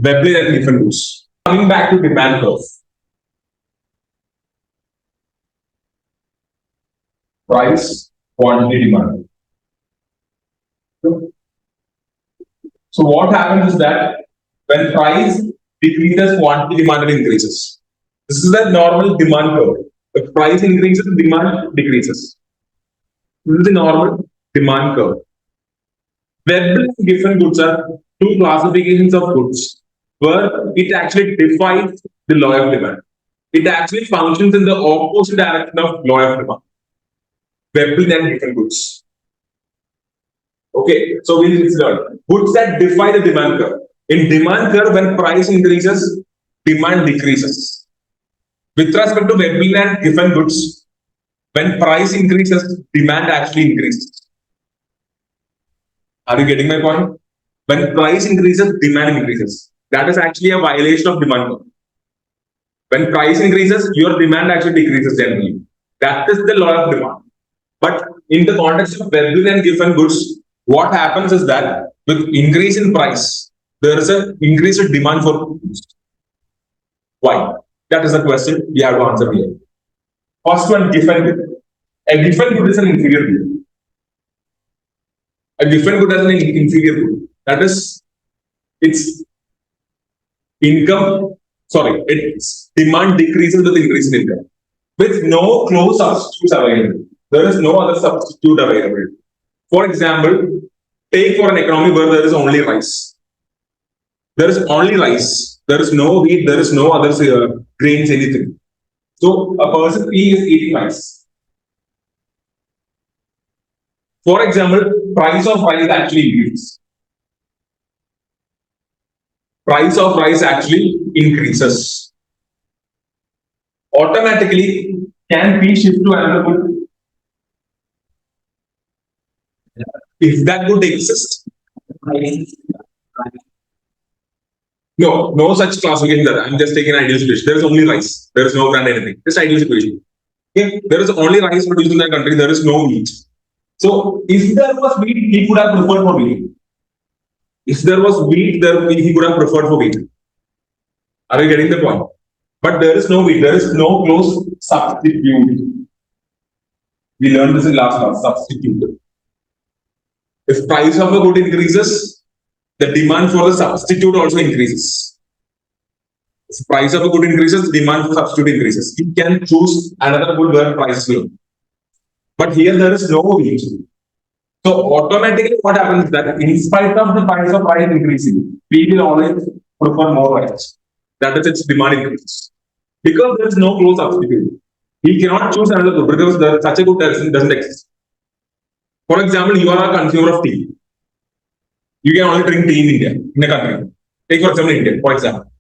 Veblen and Giffen Goods. Coming back to demand curve. Price, quantity, demand. So what happens is that when price decreases, quantity demand increases. This is the normal demand curve. If price increases, demand decreases. This is the normal demand curve. Veblen and Giffen goods are two classifications of goods where it actually defies the law of demand. It actually functions in the opposite direction of law of demand. Veblen and Giffen goods. Okay, so we'll learn goods that defy the demand curve. In demand curve, when price increases, demand decreases. With respect to Veblen and Giffen goods, when price increases, demand actually increases. Are you getting my point? When price increases, demand increases. That is actually a violation of demand curve. When price increases, your demand actually decreases generally. That is the law of demand. But in the context of Veblen and Giffen goods, what happens is that with increase in price, there is an increase in demand for goods. Why? That is the question we have to answer here. First one, Giffen good. A Giffen good is an inferior good. A Giffen good is an inferior good. That is, its income, its demand decreases with increase in income. With no close substitutes available. There is no other substitute available. For example, take for an economy where there is only rice. There is only rice. There is no wheat. There is no other grains, anything. So a person P is eating rice. For example, price of rice actually increases. Price of rice actually increases. Automatically, can P shift to another good? If that good exists. No such classification there. I'm just taking an ideal situation. There is only rice. There is no brand anything. Just ideal situation. Okay? There is only rice produced in that country. There is no wheat. So if there was wheat, he could have preferred for wheat. If there was wheat, he could have preferred for wheat. Are you getting the point? But there is no wheat. There is no close substitute. We learned this in last class. Substitute. If price of a good increases, the demand for the substitute also increases. If price of a good increases, demand for substitute increases. You can choose another good where price is low. But here there is no wheat. So automatically what happens is that in spite of the price of rice increasing, we will always prefer more rice. That is its demand increases. Because there is no close substitute. He cannot choose another good because such a good doesn't exist. For example, you are a consumer of tea. You can only drink tea in India, in a country. Take for example India, for example.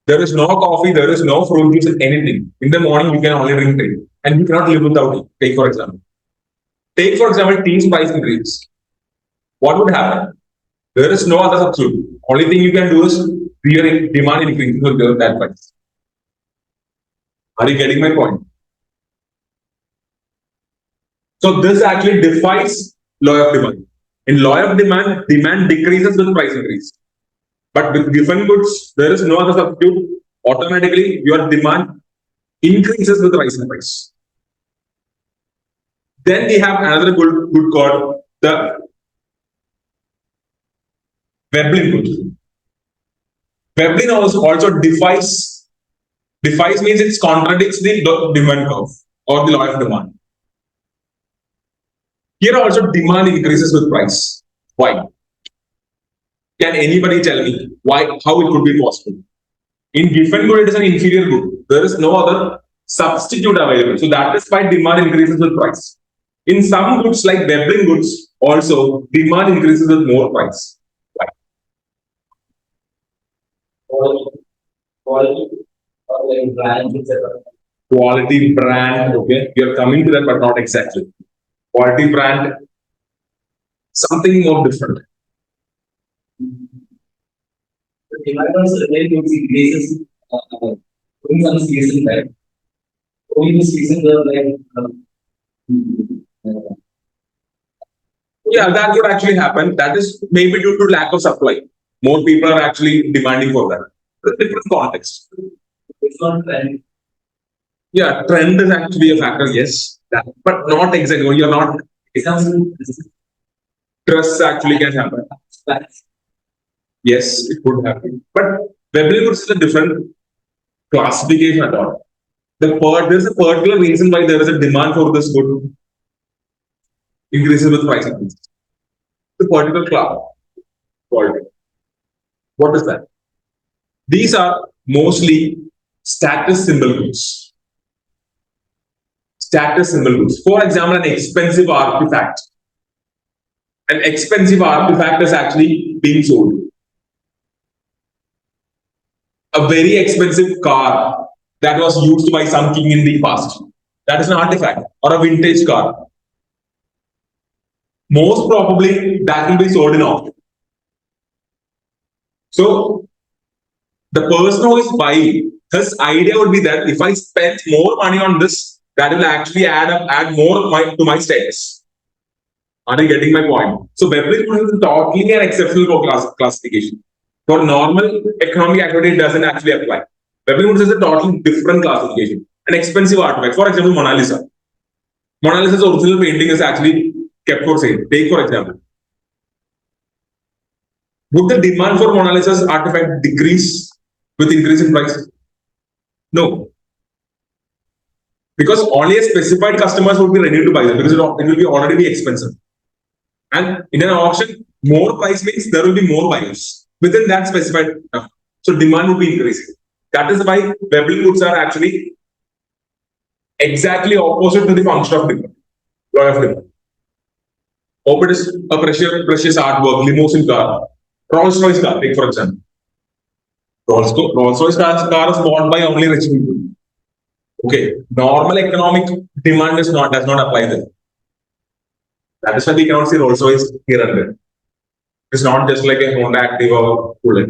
There is no coffee, there is no fruit juice, anything. In the morning, you can only drink tea. And you cannot live without tea. Take for example. Take for example, tea's price increase. What would happen? There is no other substitute. Only thing you can do is your demand increases with that price. Are you getting my point? So this actually defies law of demand. In law of demand, demand decreases with price increase. But with Giffen goods, there is no other substitute. Automatically, your demand increases with rise in price. Then we have another good called the Veblen good. Veblen also defies. Defies means it contradicts the demand curve or the law of demand. Here also demand increases with price. Why? Can anybody tell me how it could be possible? In Giffen good, it is an inferior good. There is no other substitute available. So that is why demand increases with price. In some goods like Veblen goods, also demand increases with more price. Why? Quality brand, okay. You are coming to that, but not exactly. Quality brand, something more different. The demand also increases in some season, right? Only the season Yeah, that could actually happen. That is maybe due to lack of supply. More people are actually demanding for that. It's a different context. It's not trend. Yeah, trend is actually a factor, yes, but not exactly. You're not. Example, Trust actually can happen. Yes, it could happen. But Veblen Goods is a different classification at all. There's a particular reason why there is a demand for this good increases with price increases. The particular class quality. What is that? These are mostly status symbol goods. Status symbol goods. For example, an expensive artifact. An expensive artifact is actually being sold. A very expensive car that was used by some king in the past. That is an artifact or a vintage car. Most probably that will be sold in auction. So the person who is buying, his idea would be that if I spend more money on this, that will actually add more to my status. Are you getting my point? So Veblen is totally an exceptional classification. For normal economic activity, it doesn't actually apply. Veblen is a totally different classification. An expensive artifact, for example, Mona Lisa. Mona Lisa's original painting is actually kept for sale. Take for example. Would the demand for Mona Lisa's artifact decrease with increase in price? No. Because only a specified customers would be ready to buy them because it will be already be expensive. And in an auction, more price means there will be more buyers within that specified. So demand will be increasing. That is why Veblen goods are actually exactly opposite to the function of demand. Law of demand. Hope it is a precious artwork, limousine car, Rolls-Royce car, take for example. Rolls-Royce car is bought by only rich people. Okay, normal economic demand does not apply there. That is why we cannot see Rolls-Royce here and there. It's not just like a Honda Activa or Bullet.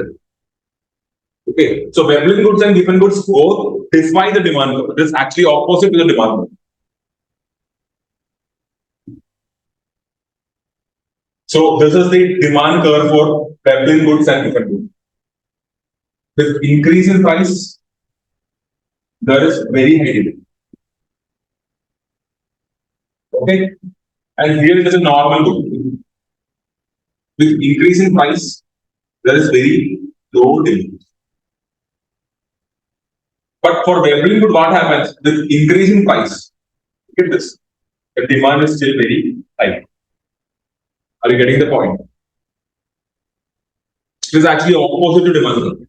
Okay, so Veblen goods and Giffen goods both defy the demand curve. It is actually opposite to the demand curve. So this is the demand curve for Veblen goods and Giffen goods. With increase in price, there is very high demand. Okay, and here it is a normal good. With increase in price, there is very low demand. But for Veblen good, what happens? With increase in price, look at this. The demand is still very high. Are you getting the point? It is actually opposite to demand curve.